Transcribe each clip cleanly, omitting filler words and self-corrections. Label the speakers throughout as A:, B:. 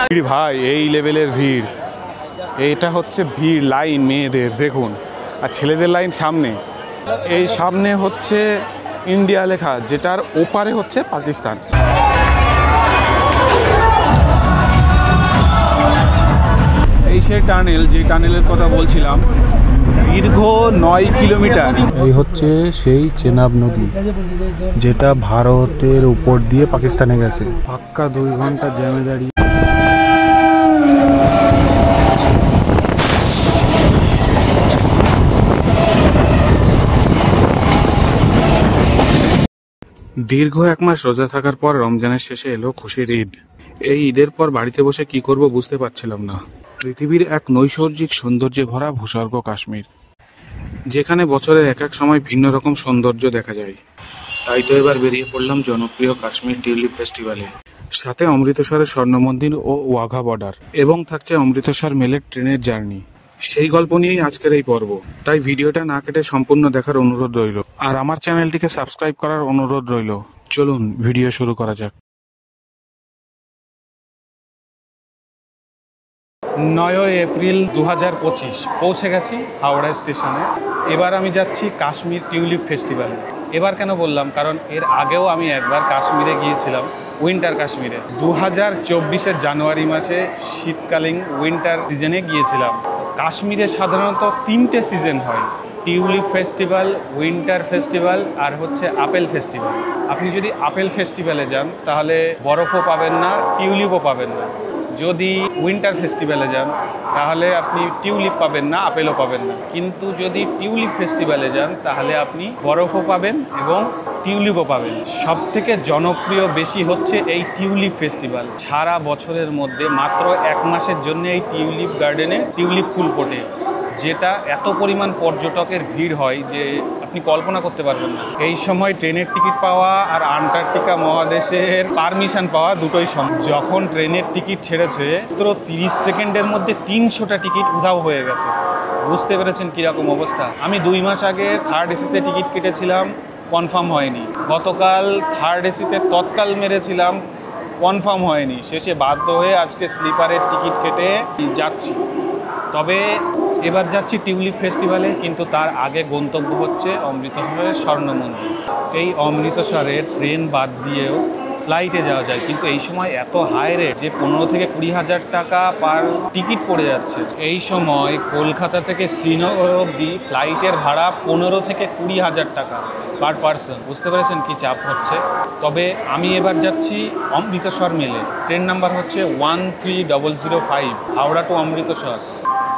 A: ভিড় ভাই, এই লেভেলের ভিড়। এটা হচ্ছে ভিড়, লাইন মেয়েদের দেখুন, আর ছেলেদের লাইন সামনে। এই সামনে হচ্ছে ইন্ডিয়া লেখা, যেটার ওপারে হচ্ছে পাকিস্তান। এই সেই টানেল, যে টানেলের কথা বলছিলাম, দীর্ঘ 9 কিলোমিটার। এই হচ্ছে সেই চেনাব নদী, যেটা ভারতের উপর দিয়ে পাকিস্তানে গেছে। পাক্কা 2 ঘন্টা জ্যামে দাঁড়িয়ে। দীর্ঘ 1 মাস রোজা থাকার পর রমজানের শেষে এলো খুশির ঈদ। এই ঈদের পর বাড়িতে বসে কি করব বুঝতে পারছিলাম না। পৃথিবীর এক নৈসর্গিক সৌন্দর্যে ভরা ভূস্বর্গ কাশ্মীর, যেখানে বছরের এক এক সময় ভিন্ন রকম সৌন্দর্য দেখা যায়। তাই তো এবার বেরিয়ে পড়লাম জনপ্রিয় কাশ্মীর টিউলিপ ফেস্টিভ্যালে। সাথে অমৃতসরের স্বর্ণ মন্দির ও ওয়াঘা বর্ডার, এবং থাকছে অমৃতসর মেলের ট্রেনের জার্নি। সেই গল্প নিয়েই আজকের এই পর্ব। তাই ভিডিওটা না কেটে সম্পূর্ণ দেখার অনুরোধ রইল, আর আমার চ্যানেলটিকে সাবস্ক্রাইব করার অনুরোধ রইল। চলুন ভিডিও শুরু করা যাক। 9 এপ্রিল 2025 পৌঁছে গেছি হাওড়া স্টেশনে। এবার আমি যাচ্ছি কাশ্মীর টিউলিপ ফেস্টিভ্যালে। এবার কেন বললাম, কারণ এর আগেও আমি একবার কাশ্মীরে গিয়েছিলাম, উইন্টার কাশ্মীরে 2024-এর জানুয়ারি মাসে শীতকালীন উইন্টার সিজনে গিয়েছিলাম। কাশ্মীরে সাধারণত 3টে সিজন হয়: টিউলিপ ফেস্টিভ্যাল, উইন্টার ফেস্টিভ্যাল, আর হচ্ছে আপেল ফেস্টিভ্যাল। আপনি যদি আপেল ফেস্টিভ্যালে যান তাহলে বরফও পাবেন না, টিউলিপও পাবেন না। যদি উইন্টার ফেস্টিভ্যালে যান তাহলে আপনি টিউলিপ পাবেন না, আপেলও পাবেন না। কিন্তু যদি টিউলিপ ফেস্টিভ্যালে যান তাহলে আপনি বরফও পাবেন এবং টিউলিপও পাবেন। সবথেকে জনপ্রিয় বেশি হচ্ছে এই টিউলিপ ফেস্টিভ্যাল। সারা বছরের মধ্যে মাত্র 1 মাসের জন্য এই টিউলিপ গার্ডেনে টিউলিপ ফুল ফোটে, যেটা এত পরিমাণ পর্যটকের ভিড় হয় যে আপনি কল্পনা করতে পারবেন না। এই সময় ট্রেনের টিকিট পাওয়া আর আন্টার্কটিকা মহাদেশের পারমিশন পাওয়া দুটোই সম্ভব। যখন ট্রেনের টিকিট ছেড়েছে মাত্র 30 সেকেন্ডের মধ্যে 300টা টিকিট উধাও হয়ে গেছে। বুঝতে পেরেছেন কীরকম অবস্থা। আমি 2 মাস আগে থার্ড এসিতে টিকিট কেটেছিলাম, কনফার্ম হয়নি। গতকাল থার্ড এসিতে তৎকাল মেরেছিলাম, কনফার্ম হয়নি। শেষে বাধ্য হয়ে আজকে স্লিপারের টিকিট কেটে যাচ্ছি। তবে এবার যাচ্ছি টিউলিপ ফেস্টিভ্যালে, কিন্তু তার আগে গন্তব্য হচ্ছে অমৃতসরের স্বর্ণ মন্দির। এই অমৃতসরের ট্রেন বাদ দিয়েও ফ্লাইটে যাওয়া যায়, কিন্তু এই সময় এত হাই রেট যে 15 থেকে 20 হাজার টাকা পার টিকিট পড়ে যাচ্ছে। এই সময় কলকাতা থেকে শ্রীনগর অবধি ফ্লাইটের ভাড়া 15 থেকে 20 হাজার টাকা পার পারসন। বুঝতে পেরেছেন কি চাপ হচ্ছে। তবে আমি এবার যাচ্ছি অমৃতসর মেলে। ট্রেন নাম্বার হচ্ছে 13005, হাওড়া টু অমৃতসর।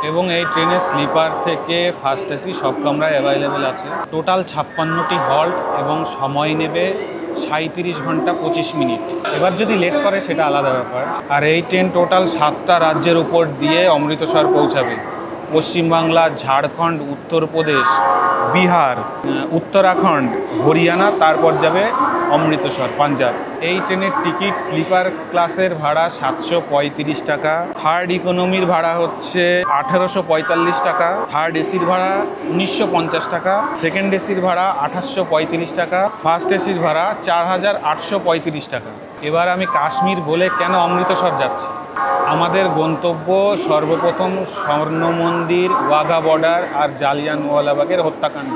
A: এবং এই ট্রেনের স্লিপার থেকে ফার্স্ট এসি সব কামরায় অ্যাভেলেবেল আছে। টোটাল 56টি হল্ট এবং সময় নেবে 37 ঘন্টা 25 মিনিট। এবার যদি লেট করে সেটা আলাদা ব্যাপার। আর এই ট্রেন টোটাল 7টা রাজ্যের উপর দিয়ে অমৃতসর পৌঁছাবে। পশ্চিমবাংলা, ঝাড়খণ্ড, উত্তরপ্রদেশ, বিহার, উত্তরাখণ্ড, হরিয়ানা, তারপর যাবে অমৃতসর, পাঞ্জাব। এই ট্রেনের টিকিট স্লিপার ক্লাসের ভাড়া 735 টাকা, থার্ড ইকোনমির ভাড়া হচ্ছে 1845 টাকা, থার্ড এসির ভাড়া 1950 টাকা, সেকেন্ড এসির ভাড়া 2835 টাকা, ফার্স্ট এসির ভাড়া 4835 টাকা। এবার আমি কাশ্মীর বলে কেন অমৃতসর যাচ্ছি। আমাদের গন্তব্য সর্বপ্রথম স্বর্ণ মন্দির, ওয়াঘা বর্ডার আর জালিয়ানওয়ালাবাগের হত্যাকাণ্ড।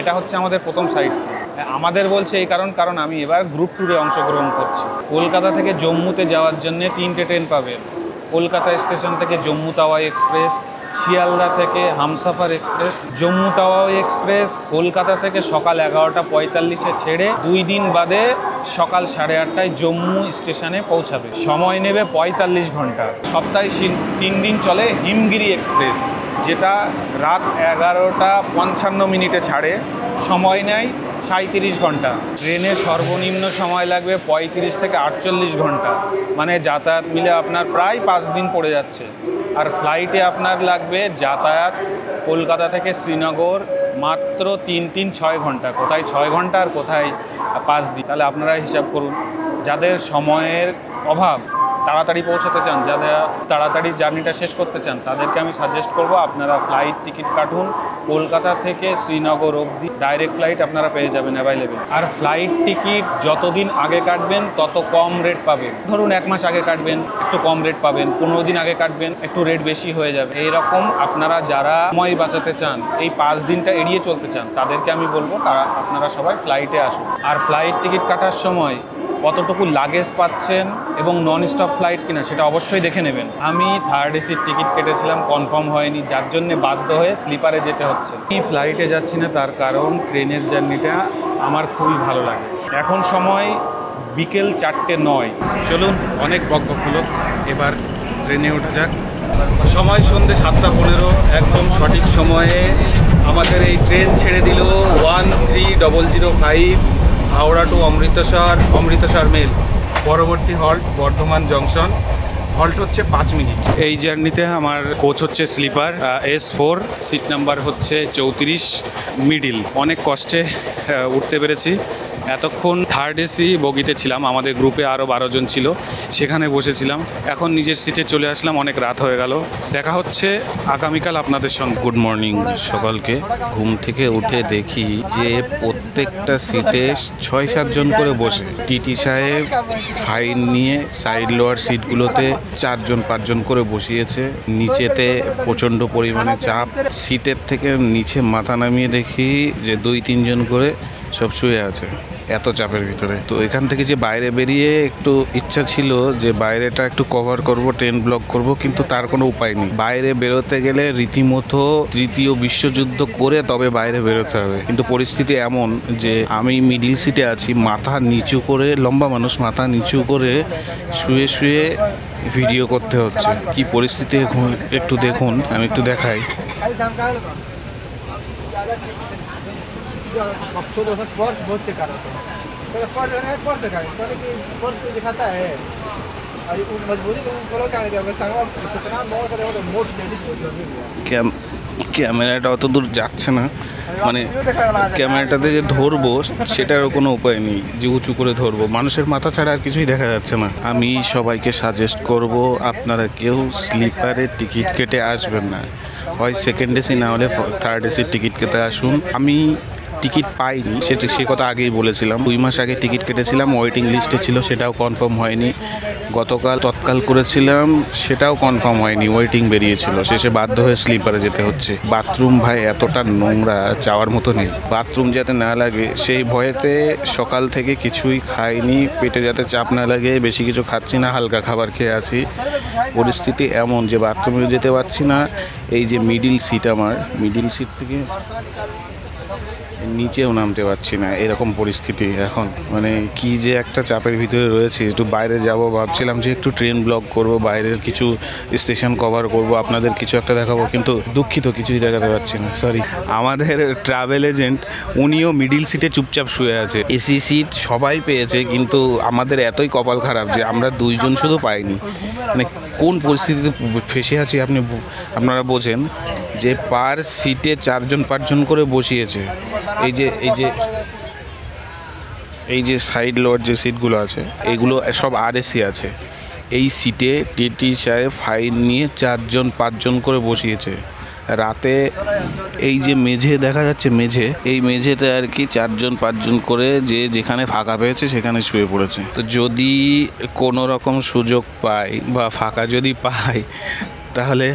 A: এটা হচ্ছে আমাদের প্রথম সাইট সিন। আমাদের বলছে এই কারণ আমি এবার গ্রুপ ট্যুরে অংশগ্রহণ করছি। কলকাতা থেকে জম্মুতে যাওয়ার জন্য 3টে ট্রেন পাবেন। কলকাতা স্টেশন থেকে জম্মু তাওয়াই এক্সপ্রেস, শিয়ালদা থেকে হামসাফার এক্সপ্রেস, জম্মু তাওয়াই এক্সপ্রেস কলকাতা থেকে সকাল 11:45-এ ছেড়ে 2 দিন বাদে সকাল 8:30টায় জম্মু স্টেশনে পৌঁছাবে। সময় নেবে 45 ঘন্টা। সপ্তাহে 3 দিন চলে হিমগিরি এক্সপ্রেস, যেটা রাত 11:55 ছাড়ে। সময় নেয় 37 ঘন্টা। ট্রেনে সর্বনিম্ন সময় লাগবে 35 থেকে 48 ঘন্টা, মানে যাতায়াত মিলে আপনার প্রায় 5 দিন পড়ে যাচ্ছে। আর ফ্লাইটে আপনার লাগবে যাতায়াত কলকাতা থেকে শ্রীনগর মাত্র 3-6 ঘন্টা। কোথায় 6 ঘন্টা আর কোথায় 5 দিন, তাহলে আপনারা হিসাব করুন। যাদের সময়ের অভাব তাড়াতাড়ি পৌঁছাতে চান, যারা তাড়াতাড়ি জার্নিটা শেষ করতে চান, তাদেরকে আমি সাজেস্ট করব আপনারা ফ্লাইট টিকিট কাটুন। কলকাতা থেকে শ্রীনগর অবধি ডাইরেক্ট ফ্লাইট আপনারা পেয়ে যাবেন অ্যাভেলেবেল। আর ফ্লাইট টিকিট যতদিন আগে কাটবেন তত কম রেট পাবেন। ধরুন 1 মাস আগে কাটবেন একটু কম রেট পাবেন, 15 দিন আগে কাটবেন একটু রেট বেশি হয়ে যাবে। এইরকম আপনারা যারা সময় বাঁচাতে চান, এই 5 দিনটা এড়িয়ে চলতে চান, তাদেরকে আমি বলবো আপনারা সবাই ফ্লাইটে আসুন। আর ফ্লাইট টিকিট কাটার সময় কতটুকু লাগেজ পাচ্ছেন এবং নন স্টপ ফ্লাইট কিনা সেটা অবশ্যই দেখে নেবেন। আমি থার্ড এসির টিকিট কেটেছিলাম, কনফার্ম হয়নি, যার জন্য বাধ্য হয়ে স্লিপারে যেতে হচ্ছে। আমি ফ্লাইটে যাচ্ছি না, তার কারণ ট্রেনের জার্নিটা আমার খুবই ভালো লাগে। এখন সময় বিকেল 4:09। চলুন, অনেক বকবক হলো, এবার ট্রেনে ওঠা যাক। সময় সন্ধ্যে 7:15, একদম সঠিক সময়ে আমাদের এই ট্রেন ছেড়ে দিল 13005 হাওড়া টু অমৃতসর মেল। পরবর্তী হল্ট বর্ধমান জংশন, হল্ট হচ্ছে 5 মিনিট। এই জার্নিতে আমার কোচ হচ্ছে স্লিপার S4, সিট নাম্বার হচ্ছে 34 মিডিল। অনেক কষ্টে উঠতে পেরেছি। এতক্ষণ থার্ড এসি বগিতে ছিলাম, আমাদের গ্রুপে আরও 12 জন ছিল, সেখানে বসেছিলাম। এখন নিজের সিটে চলে আসলাম, অনেক রাত হয়ে গেল। দেখা হচ্ছে আগামীকাল আপনাদের সঙ্গে।
B: গুড মর্নিং সকালকে। ঘুম থেকে উঠে দেখি যে প্রত্যেকটা সিটে 6-7 জন করে বসে। টিটি সাহেব ফাইন নিয়ে সাইড লোয়ার সিটগুলোতে 4 জন 5 জন করে বসিয়েছে। নিচেতে প্রচণ্ড পরিমাণে চাপ। সিটের থেকে নিচে মাথা নামিয়ে দেখি যে 2-3 জন করে সব শুয়ে আছে এত চাপের ভিতরে। তো এখান থেকে যে বাইরে বেরিয়ে একটু ইচ্ছা ছিল যে বাইরেটা একটু কভার করব, ট্রেন ব্লক করব, কিন্তু তার কোনো উপায় নেই। বাইরে বেরোতে গেলে রীতিমতো তৃতীয় বিশ্বযুদ্ধ করে তবে বাইরে বেরোতে হবে। কিন্তু পরিস্থিতি এমন যে আমি মিডিল সিটে আছি, মাথা নিচু করে, লম্বা মানুষ, মাথা নিচু করে শুয়ে শুয়ে ভিডিও করতে হচ্ছে। কি পরিস্থিতি একটু দেখুন, আমি একটু দেখাই।
C: छोटे सा पर्स बहुत चेक कर रहा था, पर्स दिखाए पर्स पे दिखाता है। और ये मजबूरी लोगों को क्या है, अगर संगवा स्टेशन बहुत सारे होते मोट लेडीज को
B: ক্যামেরাটা অত দূর যাচ্ছে না, মানে ক্যামেরাটাতে যে ধরবো সেটারও কোনো উপায় নেই, যে উঁচু করে ধরবো। মানুষের মাথা ছাড়া আর কিছুই দেখা যাচ্ছে না। আমি সবাইকে সাজেস্ট করব আপনারা কেউ স্লিপারে টিকিট কেটে আসবেন না, হয় সেকেন্ড এসি না হলে থার্ড এসির টিকিট কেটে আসুন। আমি টিকিট পাইনি, সে কথা আগেই বলেছিলাম। 2 মাস আগে টিকিট কেটেছিলাম, ওয়েটিং লিস্টে ছিল, সেটাও কনফার্ম হয়নি। গতকাল তৎকাল করেছিলাম, সেটাও কনফার্ম হয়নি, ওয়েটিং বেরিয়েছিল। শেষে বাধ্য হয়ে স্লিপারে যেতে হচ্ছে। বাথরুম ভাই এতটা নোংরা, যাওয়ার মতো নেই। বাথরুম যাতে না লাগে সেই ভয়েতে সকাল থেকে কিছুই খাইনি, পেটে যাতে চাপ না লাগে বেশি কিছু খাচ্ছি না, হালকা খাবার খেয়ে আছি। পরিস্থিতি এমন যে বাথরুমে যেতে পারছি না। এই যে মিডিল সিট, আমার মিডিল সিট থেকে নিচেও নামতে পারছি না, এরকম পরিস্থিতি এখন। মানে কি যে একটা চাপের ভিতরে রয়েছে। একটু বাইরে যাব ভাবছিলাম, যে একটু ট্রেন ব্লক করব, বাইরের কিছু স্টেশন কভার করব, আপনাদের কিছু একটা দেখাবো, কিন্তু দুঃখিত কিছুই দেখাতে পারছি না, সরি। আমাদের ট্রাভেল এজেন্ট উনিও মিডিল সিটে চুপচাপ শুয়ে আছে। এসি সিট সবাই পেয়েছে, কিন্তু আমাদের এতই কপাল খারাপ যে আমরা 2 জন শুধু পাইনি। মানে কোন পরিস্থিতিতে ফেসে আছি আপনারা বোঝেন, যে পার সিটে 4 জন 5 জন করে বসিয়েছে। এই যে সাইড লোয়ার যে সিটগুলো আছে, এগুলো সব আরএসি আছে। এই সিটে টিটি সাহেব ফাইন নিয়ে 4 জন 5 জন করে বসিয়েছে। রাতে এই যে মেঝে দেখা যাচ্ছে, এই মেঝেতে আর কি 4 জন 5 জন করে যে যেখানে ফাঁকা পেয়েছে সেখানে শুয়ে পড়েছে। তো যদি কোনো রকম সুযোগ পাই বা ফাঁকা যদি পাই, তাহলে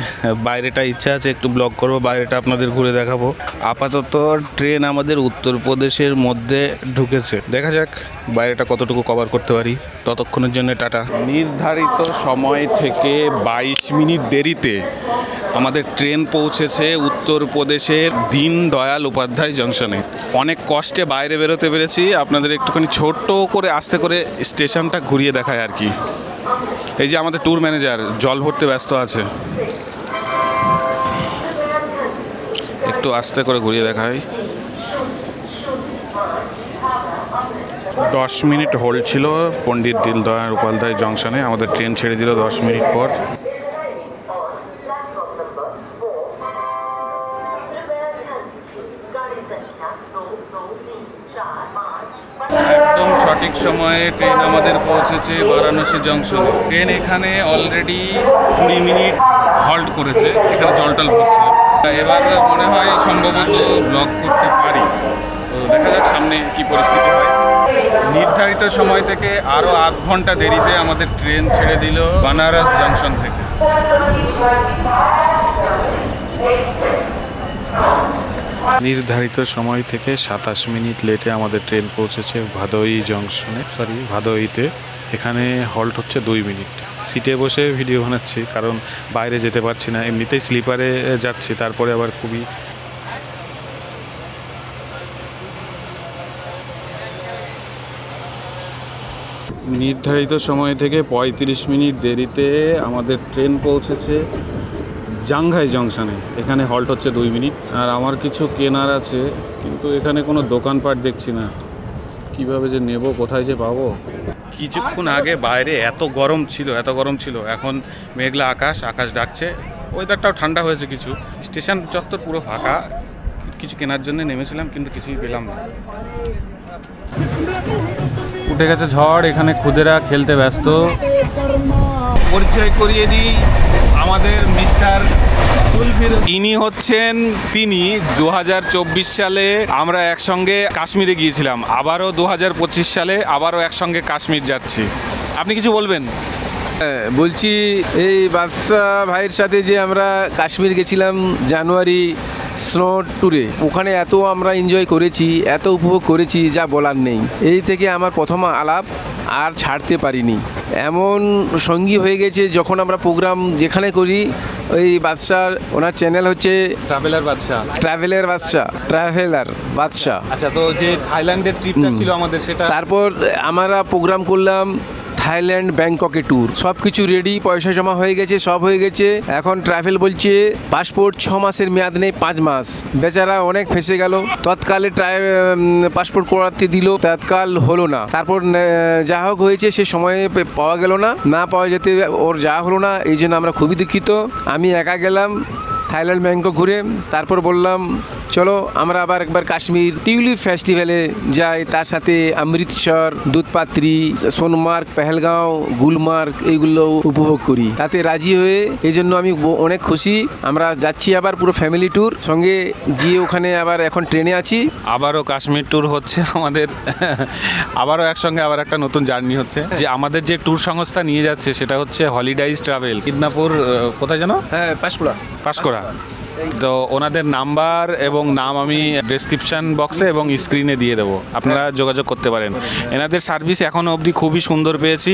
B: বাইরেটা ইচ্ছা আছে একটু ব্লগ করবো, বাইরেটা আপনাদের ঘুরে দেখাবো। আপাতত ট্রেন আমাদের উত্তরপ্রদেশের মধ্যে ঢুকেছে, দেখা যাক বাইরেটা কতটুকু কভার করতে পারি। ততক্ষণের জন্য টাটা। নির্ধারিত সময় থেকে 22 মিনিট দেরিতে আমাদের ট্রেন পৌঁছেছে উত্তরপ্রদেশের দীনদয়াল উপাধ্যায় জংশনে। অনেক কষ্টে বাইরে বেরোতে পেরেছি। আপনাদের একটুখানি ছোট্ট করে আস্তে করে স্টেশনটা ঘুরিয়ে দেখায় আর কি। এই যে আমাদের ট্যুর ম্যানেজার জল ভরতে ব্যস্ত আছে, একটু আস্তে করে ঘুরিয়ে দেখাই। 10 মিনিট হোল্ড ছিল পণ্ডিত দীনদয়াল উপাধ্যায় জংশনে। আমাদের ট্রেন ছেড়ে দিল 10 মিনিট পর। একদম
A: সঠিক সময়ে ট্রেন আমাদের পৌঁছেছে বারাণসী জংশনে। ট্রেন এখানে অলরেডি 20 মিনিট হল্ট করেছে, এখানে জলটল পড়ছিল। এবার মনে হয় সম্ভবত ব্লক করতে পারি, তো দেখা যাক সামনে কি পরিস্থিতি হয়। নির্ধারিত সময় থেকে আরও 8 ঘন্টা দেরিতে আমাদের ট্রেন ছেড়ে দিল বানারস জংশন থেকে।
B: নির্ধারিত সময় থেকে 27 মিনিট লেটে আমাদের ট্রেন পৌঁছেছে ভাদোইতে। এখানে হল্ট হচ্ছে 2 মিনিট। সিটে বসে ভিডিও বানাচ্ছি কারণ বাইরে যেতে পারছি না, এমনিতেই স্লিপারে যাচ্ছি, তারপরে আবার খুবই নির্ধারিত সময় থেকে 35 মিনিট দেরিতে আমাদের ট্রেন পৌঁছেছে জাংঘাই জংশনে। এখানে হল্ট হচ্ছে 2 মিনিট। আর আমার কিছু কেনার আছে, কিন্তু এখানে কোনো দোকানপাট দেখছি না, কিভাবে যে নেব, কোথায় যে পাবো।
A: কিছুক্ষণ আগে বাইরে এত গরম ছিল, এখন মেঘলা আকাশ ডাকছে। ওয়েদারটাও ঠান্ডা হয়েছে কিছু। স্টেশন চত্বর পুরো ফাঁকা। কিছু কেনার জন্য নেমেছিলাম কিন্তু কিছুই পেলাম না। উঠে গেছে ঝড়, এখানে খুদেরা খেলতে ব্যস্ত। পরিচয় করিয়ে দিই, আমাদের মিস্টার ইনি হচ্ছেন 2024 সালে আমরা একসঙ্গে কাশ্মীরে গিয়েছিলাম, আবারও 2025 সালে আবারও একসঙ্গে কাশ্মীর যাচ্ছি। আপনি কিছু বলবেন?
D: বলছি এই বাদশা ভাইয়ের সাথে যে আমরা কাশ্মীর গেছিলাম জানুয়ারি স্নো ট্যুরে, ওখানে এত আমরা এনজয় করেছি, এত উপভোগ করেছি যা বলার নেই। এই থেকে আমার প্রথম আলাপ, আর ছাড়তে পারিনি। এমন সঙ্গী হয়ে গেছে যখন আমরা প্রোগ্রাম যেখানে করি, ওই বাদশার ওনার চ্যানেল হচ্ছে ট্রাভেলার বাদশা।
A: আচ্ছা, তো যে থাইল্যান্ডের ট্রিপটা ছিল আমাদের, সেটা
D: তারপর আমরা প্রোগ্রাম করলাম থাইল্যান্ড ব্যাংককে ট্যুর। সব কিছু রেডি, পয়সা জমা হয়ে গেছে, সব হয়ে গেছে। এখন ট্রাভেল বলছে পাসপোর্ট 6 মাসের মেয়াদ নেই, 5 মাস। বেচারা অনেক ফেসে গেল। তৎকালে পাসপোর্ট করাতে দিল, তৎকাল হলো না। তারপর যা হোক হয়েছে, সে সময়ে পাওয়া গেল না পাওয়া যেতে ওর যা হলো না, এই জন্য আমরা খুবই দুঃখিত। আমি একা গেলাম থাইল্যান্ড ব্যাংকক ঘুরে। তারপর বললাম চলো আমরা আবার একবার কাশ্মীর টিউলিপ ফেস্টিভ্যালে যাই, তার সাথে অমৃতসর, দুধপাত্রি, সোনমার্গ, পেহেলগাঁও, গুলমার্গ এইগুলো উপভোগ করি। তাতে রাজি হয়ে এই জন্য আমি অনেক খুশি। আমরা যাচ্ছি আবার পুরো ফ্যামিলি ট্যুর, সঙ্গে গিয়ে ওখানে আবার এখন ট্রেনে আছি।
A: আবারও কাশ্মীর ট্যুর হচ্ছে আমাদের। আবারও একসঙ্গে আবার একটা নতুন জার্নি হচ্ছে। যে আমাদের যে ট্যুর সংস্থা নিয়ে যাচ্ছে সেটা হচ্ছে হলিডাইজ ট্রাভেল, মিদনাপুর, কোথায় যেন?
D: হ্যাঁ,
A: পাঁশকুড়া। তো ওনাদের নাম্বার এবং নাম আমি ডেসক্রিপশন বক্সে এবং স্ক্রিনে দিয়ে দেবো, আপনারা যোগাযোগ করতে পারেন। এনাদের সার্ভিস এখনও অবধি খুবই সুন্দর পেয়েছি।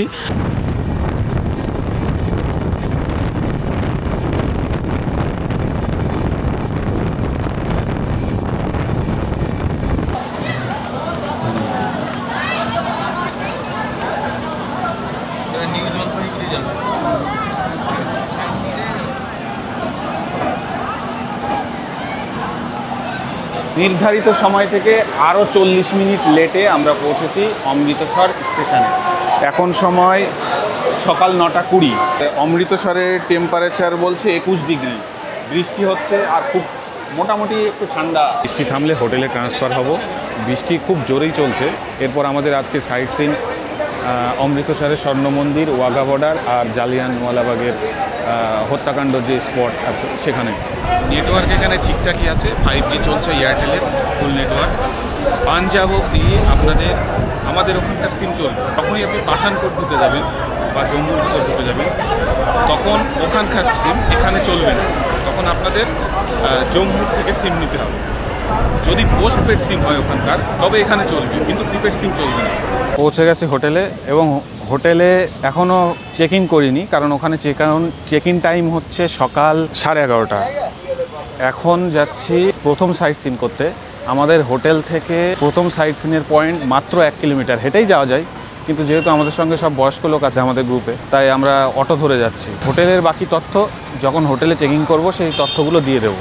A: নির্ধারিত সময় থেকে আরও 40 মিনিট লেটে আমরা পৌঁছেছি অমৃতসর স্টেশনে। এখন সময় সকাল 9:20। অমৃতসরের টেম্পারেচার বলছে 21 ডিগ্রি। বৃষ্টি হচ্ছে আর খুব মোটামুটি একটু ঠান্ডা। বৃষ্টি থামলে হোটেলে ট্রান্সফার হব। বৃষ্টি খুব জোরেই চলছে। এরপর আমাদের আজকে সাইট সিন অমৃতসরের স্বর্ণ মন্দির, ওয়াঘা বর্ডার আর জালিয়ানওয়ালাবাগের হত্যাকাণ্ড যে স্পট আছে সেখানে। নেটওয়ার্ক এখানে ঠিকঠাকই আছে, 5G চলছে, এয়ারটেলের ফুল নেটওয়ার্ক। পাঞ্জাব অবধি আমাদের ওখানকার সিম চলবে। যখনই আপনি পাঠানকোট ঢুকে যাবেন বা জম্মুর ভিতর ঢুকে যাবেন, তখন ওখানকার সিম এখানে চলবে না। তখন আপনাদের জম্মুর থেকে সিম নিতে হবে। যদি পোস্টপেড সিম হয় ওখানকার, তবে এখানে চলবে, কিন্তু প্রিপেড সিম চলবে না। পৌঁছে গেছে হোটেলে, এবং হোটেলে এখনও চেক ইন করিনি, কারণ ওখানে চেক ইন টাইম হচ্ছে সকাল 11:30। এখন যাচ্ছি প্রথম সাইট সিন করতে। আমাদের হোটেল থেকে প্রথম সাইট সিনের পয়েন্ট মাত্র 1 কিলোমিটার, হেঁটেই যাওয়া যায়, কিন্তু যেহেতু আমাদের সঙ্গে সব বয়স্ক লোক আছে আমাদের গ্রুপে, তাই আমরা অটো ধরে যাচ্ছি। হোটেলের বাকি তথ্য যখন হোটেলে চেক ইন করবো সেই তথ্যগুলো দিয়ে দেবো।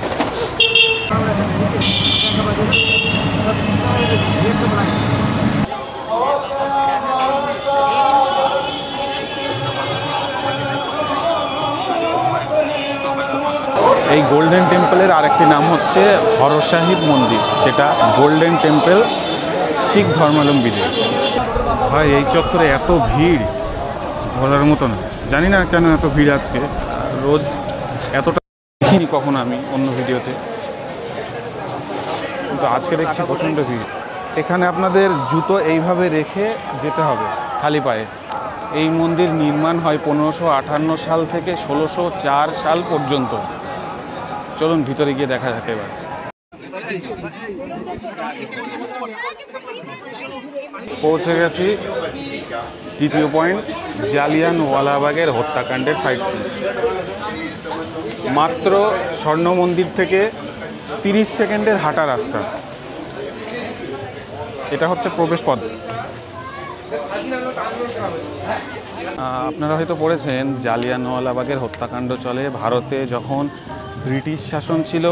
A: এই গোল্ডেন টেম্পলের আরেকটি নাম হচ্ছে হর সাহিব মন্দির, যেটা গোল্ডেন টেম্পল শিখ ধর্মাবলম্বীদের। ভাই এই চত্বরে এত ভিড় বলার মতো না। জানি না কেন এত ভিড় আজকে, রোজ এতটা দেখিনি কখনো আমি অন্য ভিডিওতে, কিন্তু আজকে দেখছি প্রচণ্ড ভিড়। এখানে আপনাদের জুতো এইভাবে রেখে যেতে হবে খালি পায়ে। এই মন্দির নির্মাণ হয় 1558 সাল থেকে 1604 সাল পর্যন্ত। চলুন ভিতরে গিয়ে দেখা যাক এবার। পৌঁছে গেছি তৃতীয় পয়েন্ট, জালিয়ানওয়ালাবাগের হত্যাকাণ্ডের সাইট সিন। মাত্র স্বর্ণ মন্দির থেকে 30 সেকেন্ডের হাঁটা রাস্তা। এটা হচ্ছে প্রবেশ পথ। আপনারা হয়তো পড়েছেন জালিয়ানওয়ালাবাগের হত্যাকাণ্ড চলে ভারতে যখন ব্রিটিশ শাসন ছিল।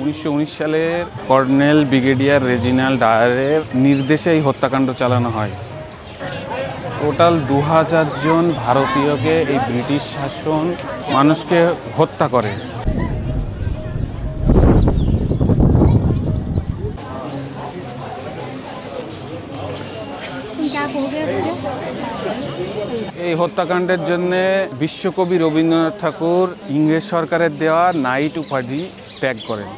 A: 1919 সালের কর্নেল ব্রিগেডিয়ার রেজিনাল্ড ডায়ারের নির্দেশে এই হত্যাকাণ্ড চালানো হয়। টোটাল 2000 জন ভারতীয়কে এই ব্রিটিশ শাসন মানুষকে হত্যা করে। এই হত্যাকাণ্ডের জন্য বিশ্বকবি রবীন্দ্রনাথ ঠাকুর ইংরেজ সরকারের দেওয়া নাইট উপাধি ত্যাগ করেন।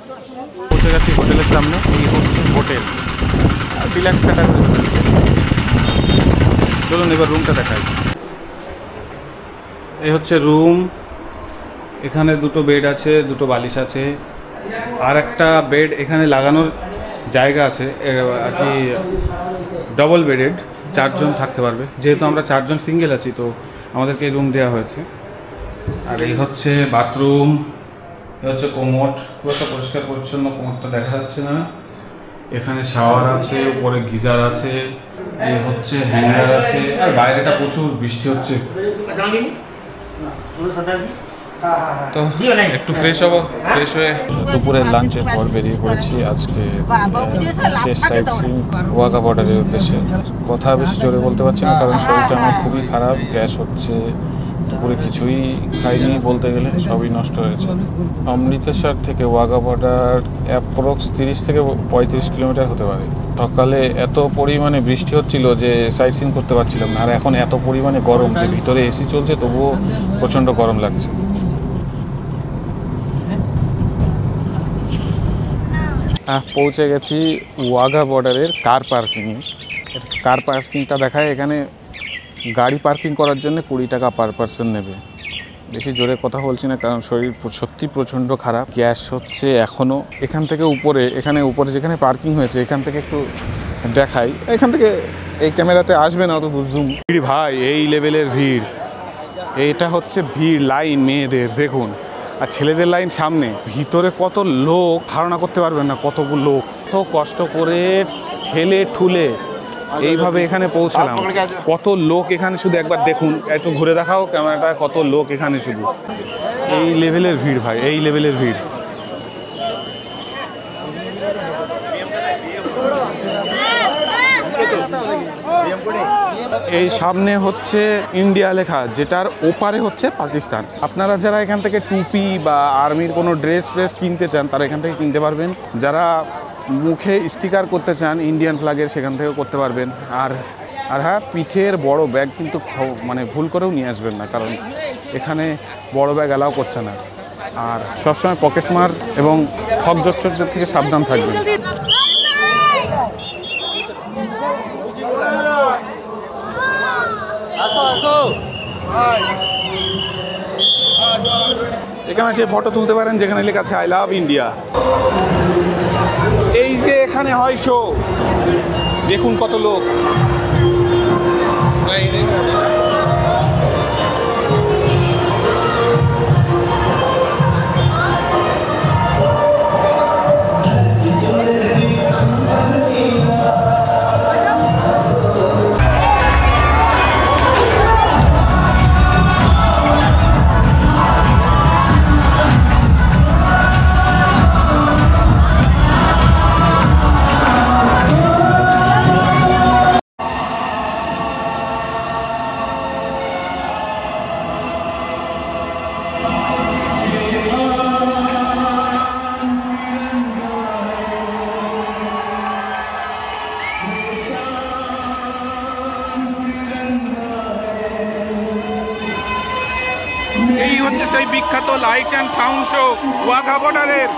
A: পৌঁছে গেছি হোটেলের সামনে। এই হচ্ছে হোটেল, রিল্যাক্স ক্যাটাগরি। চলুন এবার রুমটা দেখাই। এই হচ্ছে রুম। এখানে দুটো বেড আছে, দুটো বালিশ আছে, আর একটা বেড এখানে লাগানোর জায়গা আছে আর কি, ডবল বেডেড, 4 জন থাকতে পারবে। যেহেতু আমরা 4 জন সিঙ্গেল আছি তো আমাদেরকে এই রুম দেওয়া হয়েছে। আর এই হচ্ছে বাথরুম, এই হচ্ছে কোমোড। খুব একটা পরিষ্কার পরিচ্ছন্ন কোমোডটা দেখা যাচ্ছে না। এখানে শাওয়ার আছে, উপরে গিজার আছে, এই হচ্ছে হ্যাঙ্গার আছে। আর বাইরেটা প্রচুর বৃষ্টি হচ্ছে, তো একটু ফ্রেশ হবো। ফ্রেশ হয়ে দুপুরের লাঞ্চের পর বেরিয়ে পড়েছি আজকে শেষ সাইট সিন ওয়াঘা বর্ডারের উদ্দেশ্যে। কথা বেশি জোরে বলতে পারছি না কারণ শরীরটা আমার খুবই খারাপ, গ্যাস হচ্ছে। দুপুরে কিছুই খাইনি বলতে গেলে, সবই নষ্ট হয়েছে। অমৃতসর থেকে ওয়াঘা বর্ডার অ্যাপ্রক্স 30 থেকে 35 কিলোমিটার হতে পারে। সকালে এত পরিমাণে বৃষ্টি হচ্ছিল যে সাইট সিন করতে পারছিলাম না। আর এখন এত পরিমাণে গরম যে ভিতরে এসি চলছে তবুও প্রচণ্ড গরম লাগছে। পৌঁছে গেছি ওয়াঘা বর্ডারের কার পার্কিংয়ে। কার পার্কিংটা দেখায়, এখানে গাড়ি পার্কিং করার জন্য 20 টাকা পার পার্সন নেবে। বেশি জোরে কথা বলছি না কারণ শরীর সত্যি প্রচণ্ড খারাপ, গ্যাস হচ্ছে এখনও। এখান থেকে উপরে, এখানে উপরে যেখানে পার্কিং হয়েছে এখান থেকে একটু দেখাই। এখান থেকে এই ক্যামেরাতে আসবে না অত জুম। ভিড় ভাই, এই লেভেলের ভিড়। এইটা হচ্ছে ভিড়, লাইন মেয়েদের দেখুন, আর ছেলেদের লাইন সামনে। ভিতরে কত লোক ধারণা করতে পারবেন না, কতগুলো লোক। কত কষ্ট করে ঠেলে ঠুলে এইভাবে এখানে পৌঁছালাম। কত লোক এখানে শুধু একবার দেখুন, একটু ঘুরে দেখাও ক্যামেরাটা, কত লোক এখানে শুধু। এই লেভেলের ভিড় ভাই, এই লেভেলের ভিড়। এই সামনে হচ্ছে ইন্ডিয়া লেখা, যেটার ওপারে হচ্ছে পাকিস্তান। আপনারা যারা এখান থেকে টুপি বা আর্মির কোনো ড্রেস ফ্রেস কিনতে চান তারা এখান থেকে কিনতে পারবেন। যারা মুখে স্টিকার করতে চান ইন্ডিয়ান ফ্ল্যাগের সেখান থেকেও করতে পারবেন। আর হ্যাঁ, পিঠের বড় ব্যাগ কিন্তু মানে ভুল করেও নিয়ে আসবেন না, কারণ এখানে বড় ব্যাগ অ্যালাউ করছে না। আর সবসময় পকেটমার এবং ঠক জচ্চরদের থেকে সাবধান থাকবেন। এখানে সে ফটো তুলতে পারেন যেখানে লেখা আছে আই লাভ ইন্ডিয়া। এই যে এখানে হয় শো, দেখুন কত লোক।
B: এই হচ্ছে সেই বিখ্যাত light and sound show Wagah বর্ডারের।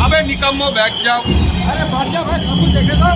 E: अबे निकम्मो बैठ जाओ।
F: अरे बैठ जाओ भाई, सब कुछ देखे तो।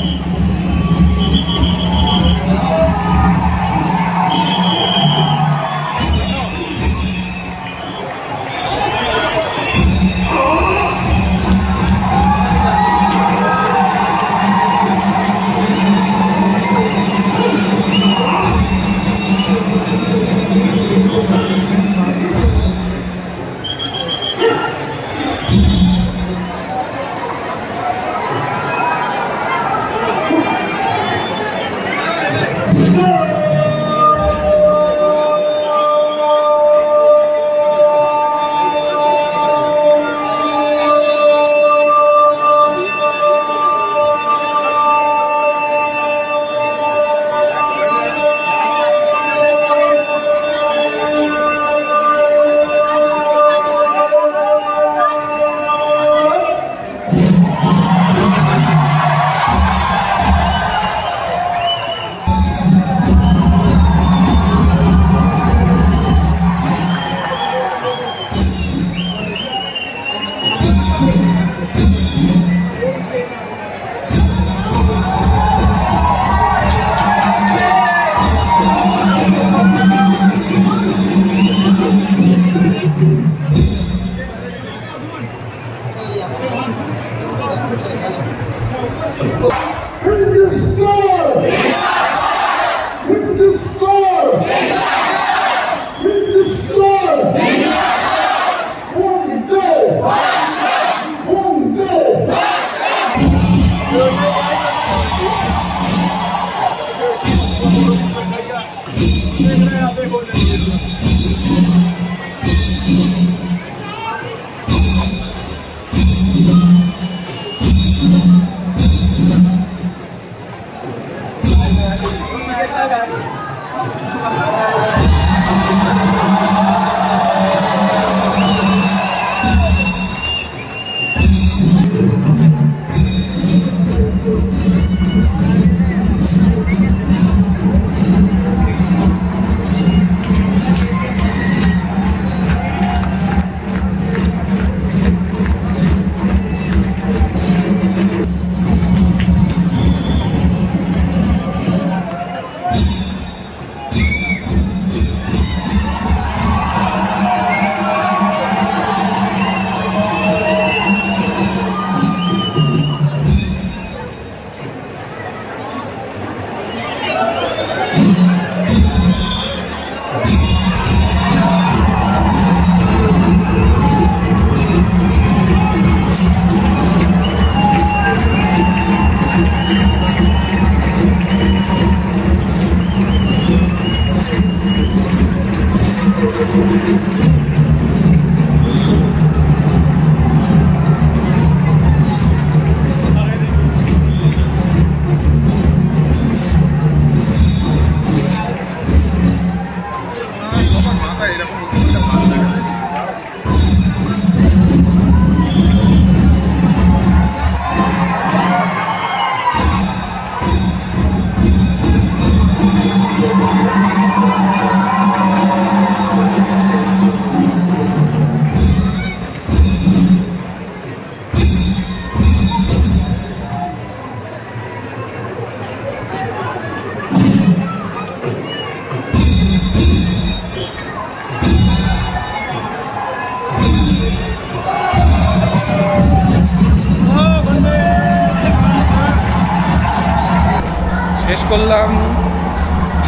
B: শেষ করলাম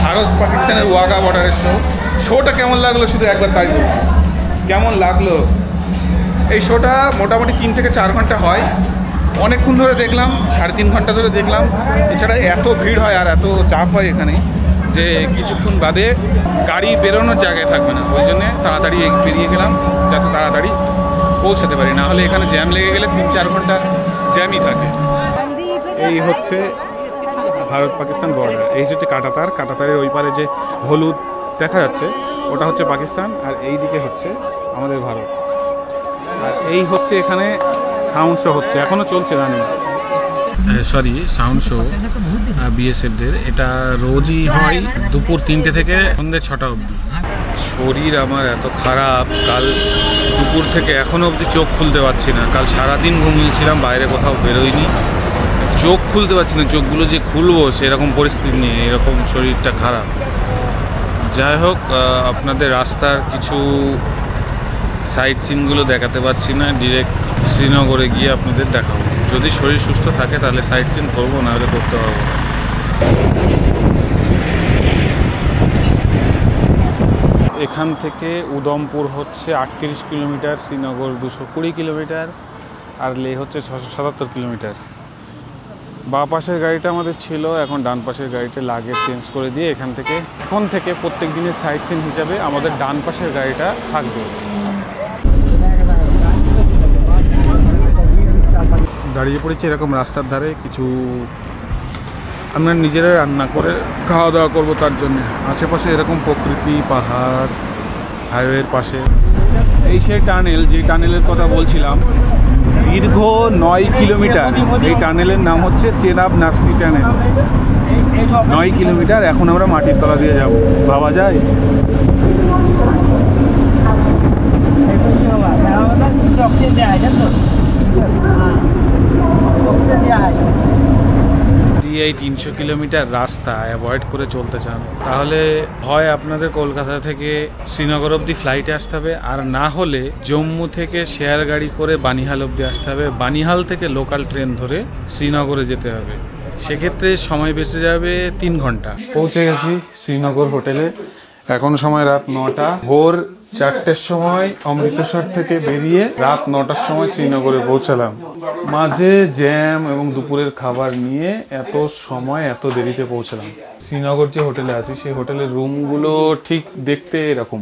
B: ভারত পাকিস্তানের ওয়াঘা বর্ডারের শোটা কেমন লাগলো শুধু একবার তাই বলুন, কেমন লাগলো? এই শোটা মোটামুটি 3 থেকে 4 ঘন্টা হয়, অনেকক্ষণ ধরে দেখলাম, 3.5 ঘন্টা ধরে দেখলাম। এছাড়া এত ভিড় হয় আর এত চাপ হয় এখানে যে কিছুক্ষণ বাদে গাড়ি বেরোনোর জায়গায় থাকবে না, ওই জন্যে তাড়াতাড়ি বেরিয়ে গেলাম যাতে তাড়াতাড়ি পৌঁছাতে পারি, না হলে এখানে জ্যাম লেগে গেলে 3-4 ঘন্টা জ্যামই থাকে। এই হচ্ছে ভারত পাকিস্তান বর্ডার, এই হচ্ছে কাঁটাতারের ওই পারে যে হলুদ দেখা যাচ্ছে ওটা হচ্ছে পাকিস্তান, আর এই দিকে হচ্ছে আমাদের ভারত। আর এই হচ্ছে এখানে সাউন্ড শো হচ্ছে, এখনও চলছে রানিং, সাউন্ড শো বিএসএফদের। এটা রোজই হয় দুপুর 3টে থেকে সন্ধ্যে 6টা অবধি। শরীর আমার এত খারাপ, কাল দুপুর থেকে এখনও অবধি চোখ খুলতে পারছি না। কাল সারাদিন ঘুমিয়েছিলাম, বাইরে কোথাও বেরোইনি, চোখ খুলতে পারছি না, চোখগুলো যে খুলবো সেরকম পরিস্থিতি নেই, এরকম শরীরটা খারাপ। যাই হোক, আপনাদের রাস্তার কিছু সাইট সিনগুলো দেখাতে পারছি না, ডিরেক্ট শ্রীনগরে গিয়ে আপনাদের দেখাবো। যদি শরীর সুস্থ থাকে তাহলে সাইট সিন করবো, না হলে করতে পারবো না। এখান থেকে উদমপুর হচ্ছে 38 কিলোমিটার, শ্রীনগর 220 কিলোমিটার, আর লে হচ্ছে 677 কিলোমিটার। বাঁ পাশের গাড়িটা আমাদের ছিল, এখন ডান পাশের গাড়িটা লাগেজ চেঞ্জ করে দিয়ে এখন থেকে প্রত্যেক দিনের সাইট সিন হিসাবে আমাদের ডান পাশের গাড়িটা থাকবে। দাঁড়িয়ে পড়েছি এরকম রাস্তার ধারে, কিছু আমরা নিজেরা রান্না করে খাওয়া দাওয়া করবো, তার জন্য আশেপাশে এরকম প্রকৃতি, পাহাড়, হাইওয়ের পাশে। এই সেই টানেল, যে টানেলের কথা বলছিলাম, দীর্ঘ 9 কিলোমিটার। এই টানেলের নাম হচ্ছে চেনাব নাস্তি টানেল, 9 কিলোমিটার। এখন আমরা মাটির তলা দিয়ে যাব, ভাবা যায়? এই 300 কিলোমিটার রাস্তা অ্যাভয়েড করে চলতে চান তাহলে হয় আপনাদের কলকাতা থেকে শ্রীনগর অবধি ফ্লাইটে আসতে হবে, আর না হলে জম্মু থেকে শেয়ার গাড়ি করে বানিহাল অবধি আসতে হবে, বানিহাল থেকে লোকাল ট্রেন ধরে শ্রীনগরে যেতে হবে। সেক্ষেত্রে সময় বেঁচে যাবে 3 ঘন্টা। পৌঁছে গেছি শ্রীনগর হোটেলে, এখন সময় রাত 9টা। ভোর 4টের সময় অমৃতসর থেকে বেরিয়ে রাত 9টার সময় শ্রীনগরে পৌঁছালাম। মাঝে জ্যাম এবং দুপুরের খাবার নিয়ে এত সময় এত দেরিতে পৌঁছালাম। শ্রীনগর যে হোটেলে আছি সেই হোটেলের রুমগুলো ঠিক দেখতে এরকম।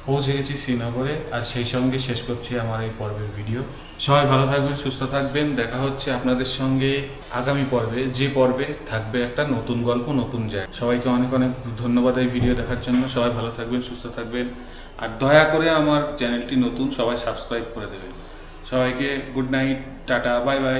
B: পৌঁছে গেছি শ্রীনগরে, আর সেই সঙ্গে শেষ করছি আমার এই পর্বের ভিডিও। সবাই ভালো থাকবেন, সুস্থ থাকবেন। দেখা হচ্ছে আপনাদের সঙ্গে আগামী পর্বে, যে পর্বে থাকবে একটা নতুন গল্প, নতুন জায়গা। সবাইকে অনেক অনেক ধন্যবাদ এই ভিডিও দেখার জন্য। সবাই ভালো থাকবেন, সুস্থ থাকবেন, আর দয়া করে আমার চ্যানেলটি নতুন, সবাই সাবস্ক্রাইব করে দেবেন। সবাইকে good night, tata, bye bye.